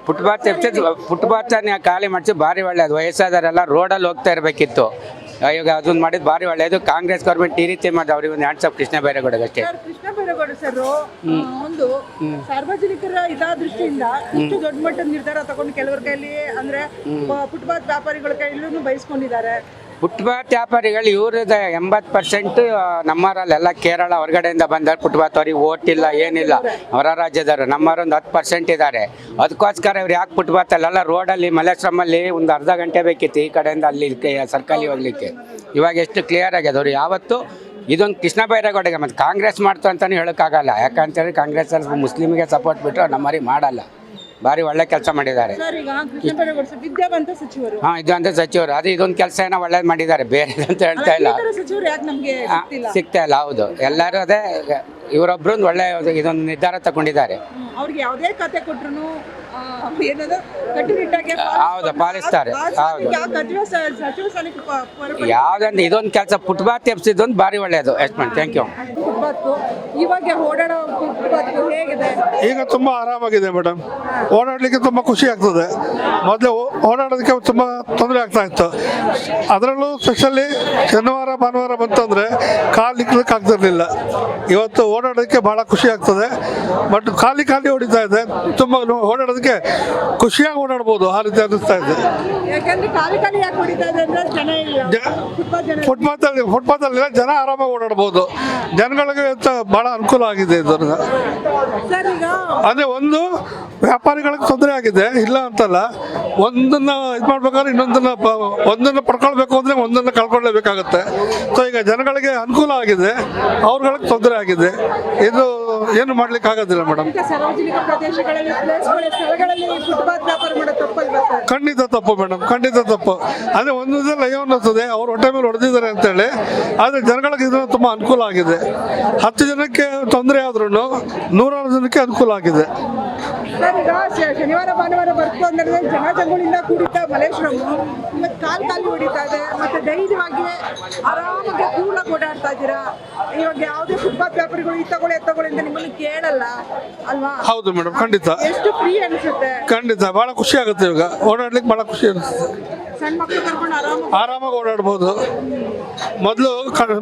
ಫುಟ್ಪಾತ್ನ ಖಾಲಿ ಮಾಡಿಸಿ ಭಾರಿ ಒಳ್ಳೆಯದು. ವಯಸ್ಸಾದವರೆಲ್ಲ ರೋಡಲ್ಲಿ ಹೋಗ್ತಾ ಇರಬೇಕಿತ್ತು. ಇವಾಗ ಅದನ್ನ ಮಾಡಿದ್ದು ಭಾರಿ ಒಳ್ಳೆಯದು. ಕಾಂಗ್ರೆಸ್ ಗೌರ್ಮೆಂಟ್ ಈ ರೀತಿ ಮಾಡಿದ ಅವ್ರಿಗೆ ಒಂದು ಹ್ಯಾಂಡ್ಸ್ ಆಫ್ ಕೃಷ್ಣ ಬೈರೇಗೌಡಗೆ ಅಷ್ಟೇ. ಕೃಷ್ಣ ಬೈರೇಗೌಡ ಸರ್ ಒಂದು ಸಾರ್ವಜನಿಕರ ಹಿತದೃಷ್ಟಿಯಿಂದ ಇಷ್ಟು ದೊಡ್ಡ ಮಟ್ಟದ ನಿರ್ಧಾರ ತಗೊಂಡು ಕೆಲವರ ಕೈಲಿ ಅಂದ್ರೆ ಫುಟ್ಪಾತ್ ವ್ಯಾಪಾರಿಗಳ ಕೈಲೂ ಬಯಸ್ಕೊಂಡಿದ್ದಾರೆ. ಫುಟ್ಪಾತ್ ವ್ಯಾಪಾರಿಗಳು ಇವ್ರದ್ದು 80% ನಮ್ಮವರಲ್ಲೆಲ್ಲ ಕೇರಳ ಹೊರಗಡೆಯಿಂದ ಬಂದವರು. ಫುಟ್ಪಾತ್ ಅವ್ರಿಗೆ ಓಟ್ ಇಲ್ಲ ಏನಿಲ್ಲ, ಹೊರ ರಾಜ್ಯದವರು. ನಮ್ಮವರೊಂದು 10% ಇದ್ದಾರೆ. ಅದಕ್ಕೋಸ್ಕರ ಇವ್ರು ಯಾಕೆ ಫುಟ್ಪಾತಲ್ಲೆಲ್ಲ ರೋಡಲ್ಲಿ ಮಲ್ಲೇಶ್ವರಮಲ್ಲಿ ಒಂದು ಅರ್ಧ ಗಂಟೆ ಬೇಕಿತ್ತು ಈ ಕಡೆಯಿಂದ ಅಲ್ಲಿ ಸರ್ಕಲ್ಲಿ ಹೋಗ್ಲಿಕ್ಕೆ. ಇವಾಗ ಎಷ್ಟು ಕ್ಲಿಯರ್ ಆಗ್ಯದ. ಅವ್ರು ಯಾವತ್ತು ಇದೊಂದು ಕೃಷ್ಣ ಬೈರೇಗೌಡಗೆ ಮತ್ತು ಕಾಂಗ್ರೆಸ್ ಮಾಡ್ತು ಅಂತಲೂ ಹೇಳೋಕ್ಕಾಗಲ್ಲ. ಯಾಕಂತೇಳಿ ಕಾಂಗ್ರೆಸ್ಸಲ್ಲಿ ಮುಸ್ಲಿಮ್ಗೆ ಸಪೋರ್ಟ್ ಬಿಟ್ಟರೆ ನಮ್ಮರಿ ಮಾಡಲ್ಲ. ಭಾರಿ ಒಳ್ಳೆ ಕೆಲಸ ಮಾಡಿದ್ದಾರೆ. ವಿದ್ಯಾವಂತ ಸಚಿವರು ವಿದ್ಯಾವಂತ ಸಚಿವರು. ಅದು ಇದೊಂದು ಕೆಲಸ ಏನೋ ಒಳ್ಳೇದು ಮಾಡಿದ್ದಾರೆ, ಬೇರೆ ಅಂತ ಹೇಳ್ತಾ ಇಲ್ಲ, ಸಿಗ್ತಾ ಇಲ್ಲ. ಹೌದು, ಎಲ್ಲರೂ ಅದೇ ಇವರೊಬ್ರು ಒಳ್ಳೆ ಇದೊಂದು ನಿರ್ಧಾರ ತಗೊಂಡಿದ್ದಾರೆ. ಅವ್ರಿಗೆ ಯಾವುದೇ ಖಾತೆ ಕೊಟ್ಟರು ಕಟ್ಟುನಿಟ್ಟಾಗಿ ಹೌದು ಪಾಲಿಸ್ತಾರೆ. ಹೌದು, ಯಾವ್ದಂದ್ರೆ ಇದೊಂದು ಕೆಲಸ ಫುಟ್ಪಾತ್ ಎಬ್ಸಿದೊಂದು ಭಾರಿ ಒಳ್ಳೆಯದು. ಎಷ್ಟು ಮಾಡಿ ಥ್ಯಾಂಕ್ ಯು. ಇವಾಗ ಓಡಾಡೋ ಹೇಗಿದೆ? ಈಗ ತುಂಬ ಆರಾಮಾಗಿದೆ ಮೇಡಮ್. ಓಡಾಡಲಿಕ್ಕೆ ತುಂಬ ಖುಷಿ ಆಗ್ತದೆ. ಮೊದಲು ಓಡಾಡೋದಕ್ಕೆ ತುಂಬ ತೊಂದರೆ ಆಗ್ತಾ ಇತ್ತು. ಅದರಲ್ಲೂ ಸ್ಪೆಷಲಿ ಶನಿವಾರ ಭಾನುವಾರ ಬಂತಂದರೆ ಕಾಲು ನಿಲ್ಲಕ್ಕೆ ಆಗ್ತಿರ್ಲಿಲ್ಲ. ಇವತ್ತು ಓಡಾಡೋದಕ್ಕೆ ಭಾಳ ಖುಷಿ ಆಗ್ತದೆ. ಬಟ್ ಖಾಲಿ ಹೊಡಿತಾ ಇದೆ. ತುಂಬ ಓಡಾಡೋದಕ್ಕೆ ಖುಷಿಯಾಗಿ ಓಡಾಡ್ಬೋದು, ಆ ರೀತಿ ಅನ್ನಿಸ್ತಾ ಇದೆ. ಫುಟ್ಪಾತಲ್ಲಿ ಜನ ಆರಾಮಾಗಿ ಓಡಾಡ್ಬೋದು. ಜನಗಳಿಗೆ ಭಾಳ ಅನುಕೂಲ ಆಗಿದೆ ಇದರಿಂದ. ಅಂದರೆ ಒಂದು ವ್ಯಾಪಾರಿಗಳಿಗೆ ತೊಂದರೆ ಆಗಿದೆ, ಇಲ್ಲ ಅಂತಲ್ಲ. ಒಂದನ್ನ ಇದು ಮಾಡ್ಬೇಕಾದ್ರೆ ಒಂದನ್ನು ಪಡ್ಕೊಳ್ಬೇಕು ಅಂದರೆ ಒಂದನ್ನು ಕಳ್ಕೊಳ್ಳೇಬೇಕಾಗತ್ತೆ. ಸೊ ಈಗ ಜನಗಳಿಗೆ ಅನುಕೂಲ ಆಗಿದೆ, ಅವ್ರಗಳಿಗೆ ತೊಂದರೆ ಆಗಿದೆ. ಇದು ಏನು ಮಾಡ್ಲಿಕ್ಕೆ ಆಗೋದಿಲ್ಲ ಮೇಡಮ್. ಖಂಡಿತ ತಪ್ಪು ಮೇಡಮ್, ಖಂಡಿತ ತಪ್ಪು. ಅಂದರೆ ಒಂದು ಲಯ ಅನ್ನಿಸ್ತದೆ ಅವ್ರು ಹೊಟ್ಟೆ ಮೇಲೆ ಹೊಡೆದಿದ್ದಾರೆ ಅಂತೇಳಿ. ಆದರೆ ಜನಗಳಿಗೆ ಇದನ್ನು ತುಂಬ ಅನುಕೂಲ ಆಗಿದೆ. 10 ಜನಕ್ಕೆ ತೊಂದರೆ ಆದ್ರೂ 100 ಜನಕ್ಕೆ ಅನುಕೂಲ ಆಗಿದೆ. ಶನಿವಾರ ಭಾನುವಾರ ಬರ್ತು ಅಂದ್ರೆ ಜನಜಂಗುಳಿಂದ ಕೂಡಿದ್ದ ಮಲ್ಲೇಶ್ವರಂ ಇವತ್ತು ಕಾಲು ಹೊಡಿತಾ ಇದೆ. ಮತ್ತೆ ಧೈರ್ಯವಾಗಿ ಆರಾಮಾಗಿ ಕೂಲಾಗಿ ಓಡಾಡ್ತಾ ಇದ್ದೀರಾ. ಇವಾಗ ಯಾವುದೇ ಫುಟ್ಪಾತ್ ವ್ಯಾಪಾರಿಗಳು ತಗೊಳ್ಳಿ ಅಂತ ನಿಮ್ಮನ್ನು ಕೇಳಲ್ಲ ಅಲ್ವಾ? ಹೌದು ಮೇಡಮ್, ಖಂಡಿತ. ಎಷ್ಟು ಫ್ರೀ ಅನ್ಸುತ್ತೆ. ಖಂಡಿತ ಬಹಳ ಖುಷಿ ಆಗುತ್ತೆ. ಇವಾಗ ಓಡಾಡ್ಲಿಕ್ಕೆ ಬಹಳ ಖುಷಿ ಅನಿಸುತ್ತೆ. ಸಣ್ಣ ಮಕ್ಕಳು ಕರ್ಕೊಂಡು ಆರಾಮಾಗಿ ಓಡಾಡ್ಬೋದು. ಮೊದಲು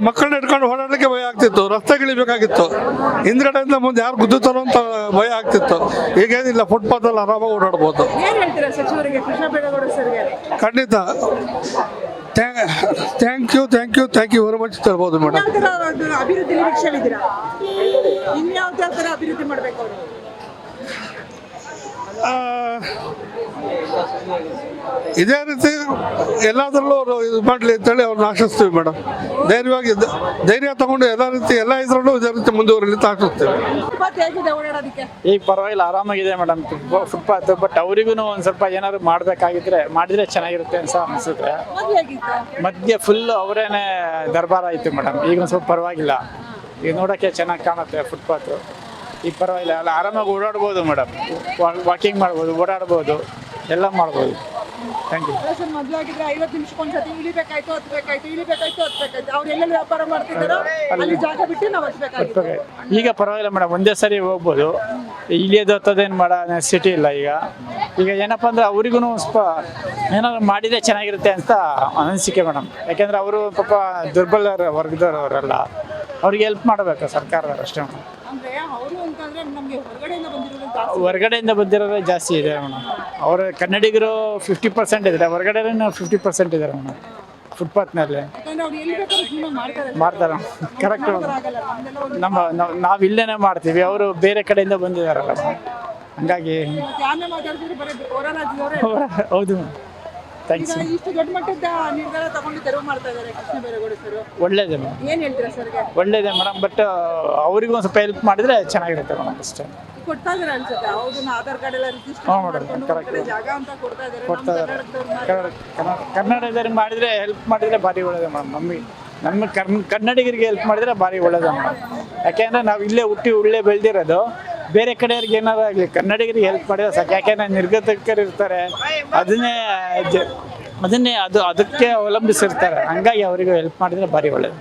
ಮಕ್ಕಳನ್ನ ಇಟ್ಕೊಂಡು ಓಡಾಡ್ಲಿಕ್ಕೆ ಭಯ ಆಗ್ತಿತ್ತು, ರಸ್ತೆಗಿಳಿಬೇಕಾಗಿತ್ತು. ಹಿಂದ್ಗಡೆಯಿಂದ ಮುಂದೆ ಯಾರು ಗುದ್ದುತ್ತಾರೋ ಅಂತ ಭಯ ಆಗ್ತಿತ್ತು. ಈಗೇನಿಲ್ಲ, ಫುಟ್ಪಾತಲ್ಲಿ ಆರಾಮಾಗಿ ಓಡಾಡ್ಬೋದು. ಏನ್ ಹೇಳ್ತೀರಾ ಸಚಿವರಿಗೆ, ಕೃಷ್ಣ ಬೈರೇಗೌಡ ಸರ್ಗೆ? ಖಂಡಿತ ಥ್ಯಾಂಕ್ ಯು ವೆರಿ ಮಚ್ ತರ್ಬೋದು ಮೇಡಮ್. ಅಭಿವೃದ್ಧಿ ನಿರೀಕ್ಷೆಯಲ್ಲಿದ್ದೀರಾ? ಇನ್ಯಾವ ಥರ ಅಭಿವೃದ್ಧಿ ಮಾಡಬೇಕು ಅವರು? ಇದೇ ರೀತಿ ಎಲ್ಲದರಲ್ಲೂ ಅವರು ಇದು ಮಾಡಲಿ ಅಂತೇಳಿ ಅವ್ರನ್ನ ಆಶಿಸ್ತೀವಿ ಮೇಡಮ್. ಧೈರ್ಯ ತಗೊಂಡು ಎಲ್ಲ ಇದರಲ್ಲೂ ಇದೇ ರೀತಿ ಮುಂದುವರಿಲಿ ಅಂತ ಆಶಿಸ್ತೀವಿ. ಈಗ ಪರವಾಗಿಲ್ಲ, ಆರಾಮಾಗಿದೆ ಮೇಡಮ್ ಫುಟ್ಪಾತ್. ಬಟ್ ಅವರಿಗೂ ಒಂದು ಸ್ವಲ್ಪ ಏನಾದ್ರು ಮಾಡಿದ್ರೆ ಚೆನ್ನಾಗಿರುತ್ತೆ ಅಂತ ಅನಿಸುತ್ತೆ. ಮಧ್ಯೆ ಫುಲ್ ಅವರೇನೆ ದರ್ಬಾರ ಆಯಿತು ಮೇಡಮ್. ಈಗ ಒಂದು ಸ್ವಲ್ಪ ಪರವಾಗಿಲ್ಲ, ಈಗ ನೋಡೋಕ್ಕೆ ಚೆನ್ನಾಗಿ ಕಾಣುತ್ತೆ ಫುಟ್ಪಾತು. ಈಗ ಪರವಾಗಿಲ್ಲ, ಅಲ್ಲ ಆರಾಮಾಗಿ ಓಡಾಡ್ಬೋದು ಮೇಡಮ್. ವಾಕಿಂಗ್ ಮಾಡ್ಬೋದು, ಓಡಾಡ್ಬೋದು, ಎಲ್ಲ ಮಾಡ್ಬೋದು. Thank you. ಮೊದಲಾಗಿದ್ರೆ 50 ನಿಮಿಷಕ್ಕೊಂದ್ಸತಿ ಇಳಿಬೇಕಾಯ್ತು, ಹತ್ಬೇಕಾಯ್ತು. ಅವ್ರು ಎಲ್ಲೆಲ್ಲಿ ವ್ಯಾಪಾರ ಮಾಡ್ತಿದ್ದಾರೋ ಅಲ್ಲಿ ಜಾಗ ಬಿಟ್ಟು ನಾವು ಹತ್ಬೇಕಾಯ್ತು. ಈಗ ಪರವಾಗಿಲ್ಲ ಮೇಡಮ್, ಒಂದೇ ಸರಿ ಹೋಗ್ಬೋದು. ಇಳಿಯೋದು ಹತ್ತೋದೇನು ಮಾಡೋ ನೆಸಿಟಿ ಇಲ್ಲ. ಈಗ ಏನಪ್ಪ ಅಂದರೆ ಅವರಿಗೂ ಸ್ವಲ್ಪ ಏನಾದ್ರು ಮಾಡಿದರೆ ಚೆನ್ನಾಗಿರುತ್ತೆ ಅಂತ ಅನಿಸಿಕೆ ಮೇಡಮ್. ಯಾಕೆಂದರೆ ಅವರು ಪಾಪ ದುರ್ಬಲ ವರ್ಗದವರು ಅವರೆಲ್ಲ, ಅವ್ರಿಗೆ ಹೆಲ್ಪ್ ಮಾಡಬೇಕು ಸರ್ಕಾರದವರು ಅಷ್ಟೇ ಮೇಡಮ್. ಹೊರಗಡೆಯಿಂದ ಬಂದಿರೋದೇ ಜಾಸ್ತಿ ಇದೆ ಮೇಡಮ್. ಅವರು ಕನ್ನಡಿಗರು 50% ಇದ್ದಾರೆ, ಹೊರಗಡೆ 50% ಇದ್ದಾರೆ ಮೇಡಮ್ ಫುಟ್ಪಾತ್ನಲ್ಲಿ. ಮಾಡ್ತಾರೆ ಕರೆಕ್ಟ್. ನಾವು ಇಲ್ಲೇನೆ ಮಾಡ್ತೀವಿ, ಅವರು ಬೇರೆ ಕಡೆಯಿಂದ ಬಂದಿದ್ದಾರಲ್ಲ, ಹಂಗಾಗಿ. ಹೌದು ಥ್ಯಾಂಕ್ಸ್. ಒಳ್ಳೇದೇ ಮೇಡಮ್, ಒಳ್ಳೇದೇ ಮೇಡಮ್. ಬಟ್ ಅವ್ರಿಗೂ ಒಂದು ಸ್ವಲ್ಪ ಹೆಲ್ಪ್ ಮಾಡಿದ್ರೆ ಚೆನ್ನಾಗಿರುತ್ತೆ ಮೇಡಮ್ ಅಷ್ಟೇ. ಕನ್ನಡದಲ್ಲಿ ಮಾಡಿದ್ರೆ ಹೆಲ್ಪ್ ಮಾಡಿದ್ರೆ ಭಾರಿ ಒಳ್ಳೇದು ಮೇಡಮ್. ನಮ್ಮ ಕನ್ನಡಿಗರಿಗೆ ಹೆಲ್ಪ್ ಮಾಡಿದ್ರೆ ಭಾರಿ ಒಳ್ಳೇದು ಮೇಡಮ್. ಯಾಕೆಂದ್ರೆ ನಾವು ಇಲ್ಲೇ ಹುಟ್ಟಿ ಉಳ್ಳೇ ಬೆಳೆದಿರೋದು. ಬೇರೆ ಕಡೆಯವ್ರಿಗೆ ಏನಾದ್ರು ಆಗಲಿ ಕನ್ನಡಿಗರಿಗೆ ಹೆಲ್ಪ್ ಮಾಡಿದ್ರೆ ಸಾಕು. ಯಾಕೆಂದ್ರೆ ನಿರ್ಗತಿಕರು ಇರ್ತಾರೆ, ಅದಕ್ಕೆ ಅವಲಂಬಿಸಿರ್ತಾರೆ. ಹಂಗಾಗಿ ಅವರಿಗೂ ಹೆಲ್ಪ್ ಮಾಡಿದ್ರೆ ಭಾರಿ ಒಳ್ಳೇದು.